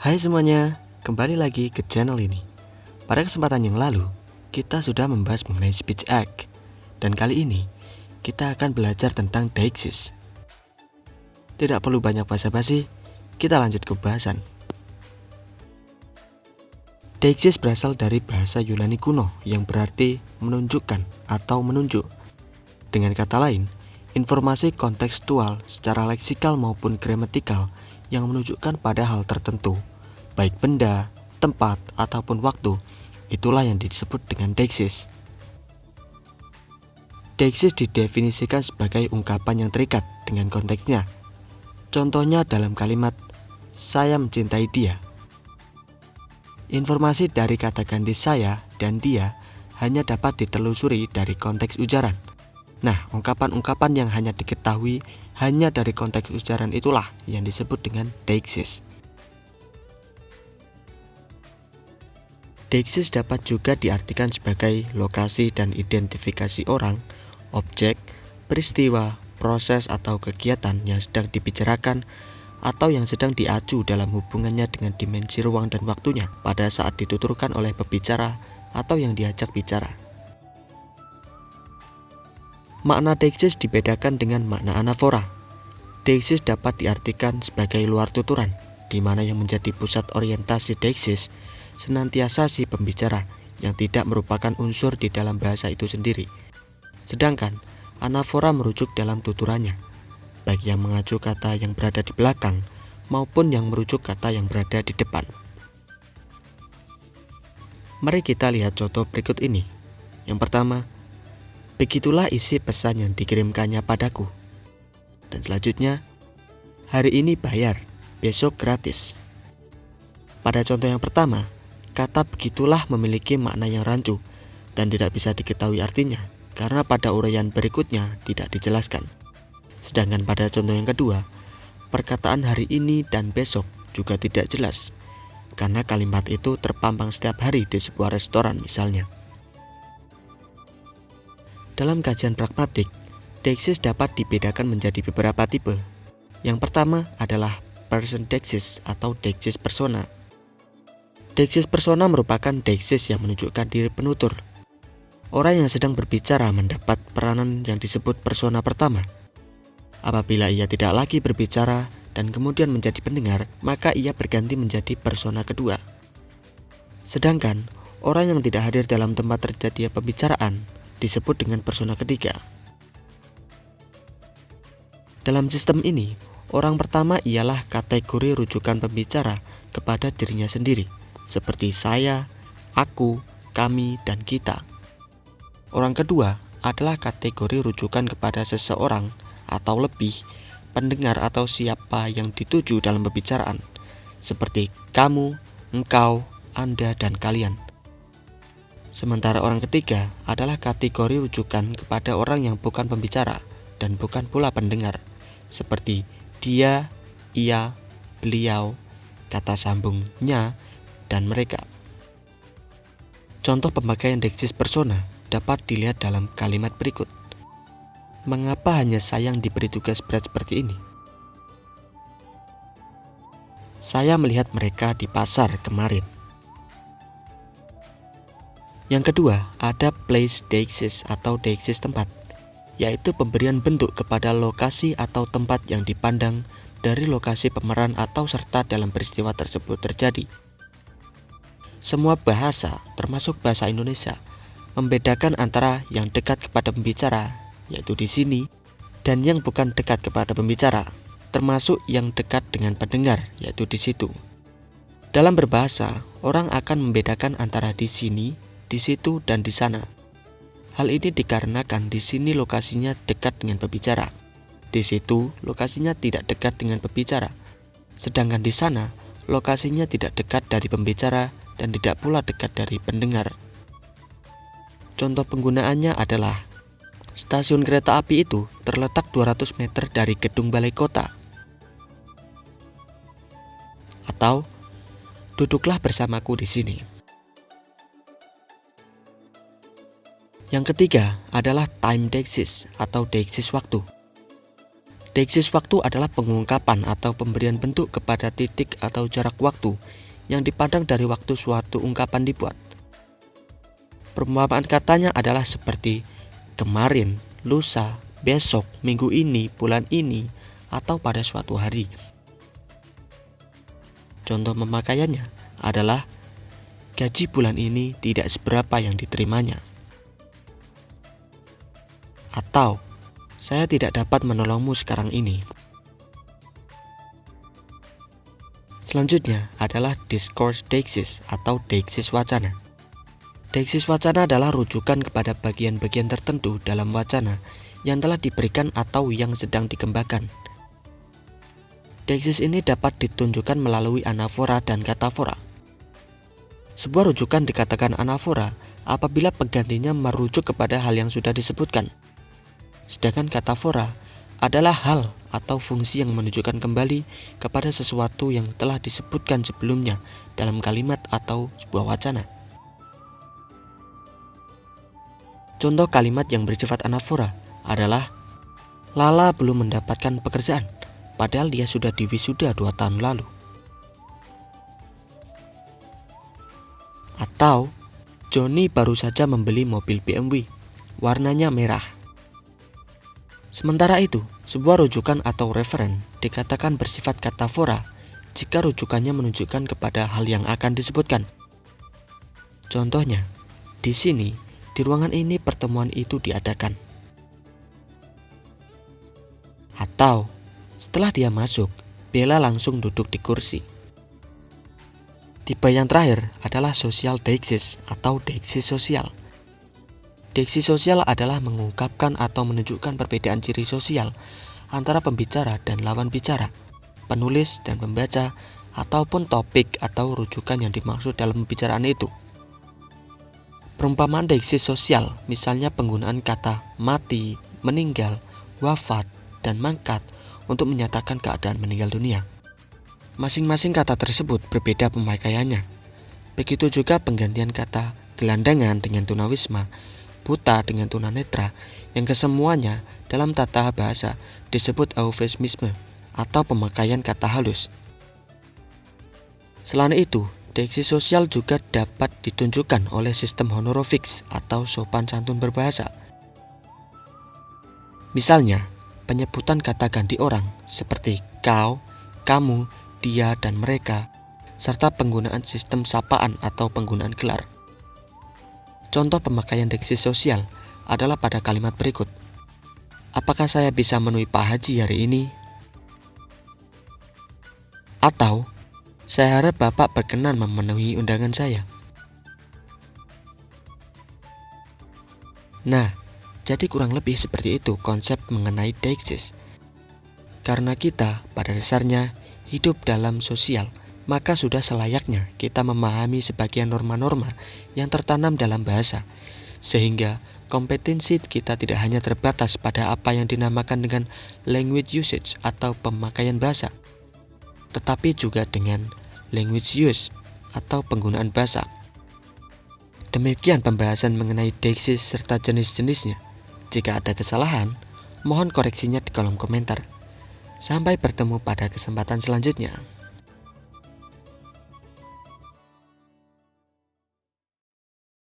Hai semuanya, kembali lagi ke channel ini. Pada kesempatan yang lalu, kita sudah membahas mengenai speech act. Dan kali ini, kita akan belajar tentang deixis. Tidak perlu banyak basa-basi, kita lanjut ke bahasan. Deixis berasal dari bahasa Yunani kuno yang berarti menunjukkan atau menunjuk. Dengan kata lain, informasi kontekstual secara leksikal maupun gramatikal yang menunjukkan pada hal tertentu, baik benda, tempat, ataupun waktu, itulah yang disebut dengan deixis. Deixis didefinisikan sebagai ungkapan yang terikat dengan konteksnya. Contohnya dalam kalimat, saya mencintai dia. Informasi dari kata ganti saya dan dia hanya dapat ditelusuri dari konteks ujaran. Nah, ungkapan-ungkapan yang hanya diketahui hanya dari konteks ujaran itulah yang disebut dengan deixis. Deixis dapat juga diartikan sebagai lokasi dan identifikasi orang, objek, peristiwa, proses atau kegiatan yang sedang dibicarakan atau yang sedang diacu dalam hubungannya dengan dimensi ruang dan waktunya pada saat dituturkan oleh pembicara atau yang diajak bicara. Makna deixis dibedakan dengan makna anafora. Deixis dapat diartikan sebagai luar tuturan, di mana yang menjadi pusat orientasi deixis senantiasa si pembicara yang tidak merupakan unsur di dalam bahasa itu sendiri. Sedangkan anafora merujuk dalam tuturannya, baik yang mengacu kata yang berada di belakang maupun yang merujuk kata yang berada di depan. Mari kita lihat contoh berikut ini. Yang pertama, begitulah isi pesan yang dikirimkannya padaku. Dan selanjutnya, hari ini bayar, besok gratis. Pada contoh yang pertama, kata begitulah memiliki makna yang rancu dan tidak bisa diketahui artinya karena pada uraian berikutnya tidak dijelaskan. Sedangkan pada contoh yang kedua, perkataan hari ini dan besok juga tidak jelas karena kalimat itu terpampang setiap hari di sebuah restoran misalnya. Dalam kajian pragmatik, deixis dapat dibedakan menjadi beberapa tipe. Yang pertama adalah person deixis atau deixis persona. Deixis persona merupakan deixis yang menunjukkan diri penutur. Orang yang sedang berbicara mendapat peranan yang disebut persona pertama. Apabila ia tidak lagi berbicara dan kemudian menjadi pendengar, maka ia berganti menjadi persona kedua. Sedangkan orang yang tidak hadir dalam tempat terjadinya pembicaraan disebut dengan persona ketiga. Dalam sistem ini, orang pertama ialah kategori rujukan pembicara kepada dirinya sendiri, seperti saya, aku, kami, dan kita. Orang kedua adalah kategori rujukan kepada seseorang atau lebih pendengar atau siapa yang dituju dalam pembicaraan, seperti kamu, engkau, Anda, dan kalian. Sementara orang ketiga adalah kategori rujukan kepada orang yang bukan pembicara dan bukan pula pendengar, seperti dia, ia, beliau, kata sambungnya, dan mereka. Contoh pemakaian deixis persona dapat dilihat dalam kalimat berikut. Mengapa hanya saya yang diberi tugas berat seperti ini? Saya melihat mereka di pasar kemarin. Yang kedua, ada place deixis atau deixis tempat, yaitu pemberian bentuk kepada lokasi atau tempat yang dipandang dari lokasi pemeran atau serta dalam peristiwa tersebut terjadi. Semua bahasa, termasuk bahasa Indonesia, membedakan antara yang dekat kepada pembicara, yaitu di sini, dan yang bukan dekat kepada pembicara, termasuk yang dekat dengan pendengar, yaitu di situ. Dalam berbahasa, orang akan membedakan antara di sini, di situ, dan di sana. Hal ini dikarenakan di sini lokasinya dekat dengan pembicara, di situ lokasinya tidak dekat dengan pembicara, sedangkan di sana lokasinya tidak dekat dari pembicara dan tidak pula dekat dari pendengar. Contoh penggunaannya adalah stasiun kereta api itu terletak 200 meter dari gedung balai kota. Atau duduklah bersamaku di sini. Yang ketiga adalah time deixis atau deixis waktu. Deiksis waktu adalah pengungkapan atau pemberian bentuk kepada titik atau jarak waktu yang dipandang dari waktu suatu ungkapan dibuat. Perumpamaan katanya adalah seperti kemarin, lusa, besok, minggu ini, bulan ini, atau pada suatu hari. Contoh pemakaiannya adalah gaji bulan ini tidak seberapa yang diterimanya. Atau saya tidak dapat menolongmu sekarang ini. Selanjutnya adalah discourse deiksis atau deiksis wacana. Deiksis wacana adalah rujukan kepada bagian-bagian tertentu dalam wacana yang telah diberikan atau yang sedang dikembangkan. Deiksis ini dapat ditunjukkan melalui anafora dan katafora. Sebuah rujukan dikatakan anafora apabila penggantinya merujuk kepada hal yang sudah disebutkan. Sedangkan katafora adalah hal atau fungsi yang menunjukkan kembali kepada sesuatu yang telah disebutkan sebelumnya dalam kalimat atau sebuah wacana. Contoh kalimat yang bersifat anafora adalah Lala belum mendapatkan pekerjaan, padahal dia sudah diwisuda 2 tahun lalu. Atau Joni baru saja membeli mobil BMW, warnanya merah. Sementara itu, sebuah rujukan atau referen dikatakan bersifat katafora jika rujukannya menunjukkan kepada hal yang akan disebutkan. Contohnya, di sini, di ruangan ini pertemuan itu diadakan. Atau, setelah dia masuk, Bella langsung duduk di kursi. Tipe yang terakhir adalah social deiksis atau deiksis sosial. Deiksis sosial adalah mengungkapkan atau menunjukkan perbedaan ciri sosial antara pembicara dan lawan bicara, penulis dan pembaca, ataupun topik atau rujukan yang dimaksud dalam pembicaraan itu. Perumpamaan deiksis sosial misalnya penggunaan kata mati, meninggal, wafat, dan mangkat untuk menyatakan keadaan meninggal dunia. Masing-masing kata tersebut berbeda pemakaiannya. Begitu juga penggantian kata gelandangan dengan tunawisma, buta dengan tunanetra, yang kesemuanya dalam tata bahasa disebut eufemisme atau pemakaian kata halus. Selain itu, deiksis sosial juga dapat ditunjukkan oleh sistem honorifiks atau sopan santun berbahasa. Misalnya, penyebutan kata ganti orang seperti kau, kamu, dia, dan mereka, serta penggunaan sistem sapaan atau penggunaan gelar. Contoh pemakaian deiksis sosial adalah pada kalimat berikut. Apakah saya bisa menemui Pak Haji hari ini? Atau, saya harap Bapak berkenan memenuhi undangan saya. Nah, jadi kurang lebih seperti itu konsep mengenai deiksis. Karena kita pada dasarnya hidup dalam sosial, maka sudah selayaknya kita memahami sebagian norma-norma yang tertanam dalam bahasa, sehingga kompetensi kita tidak hanya terbatas pada apa yang dinamakan dengan language usage atau pemakaian bahasa, tetapi juga dengan language use atau penggunaan bahasa. Demikian pembahasan mengenai deiksis serta jenis-jenisnya. Jika ada kesalahan, mohon koreksinya di kolom komentar. Sampai bertemu pada kesempatan selanjutnya.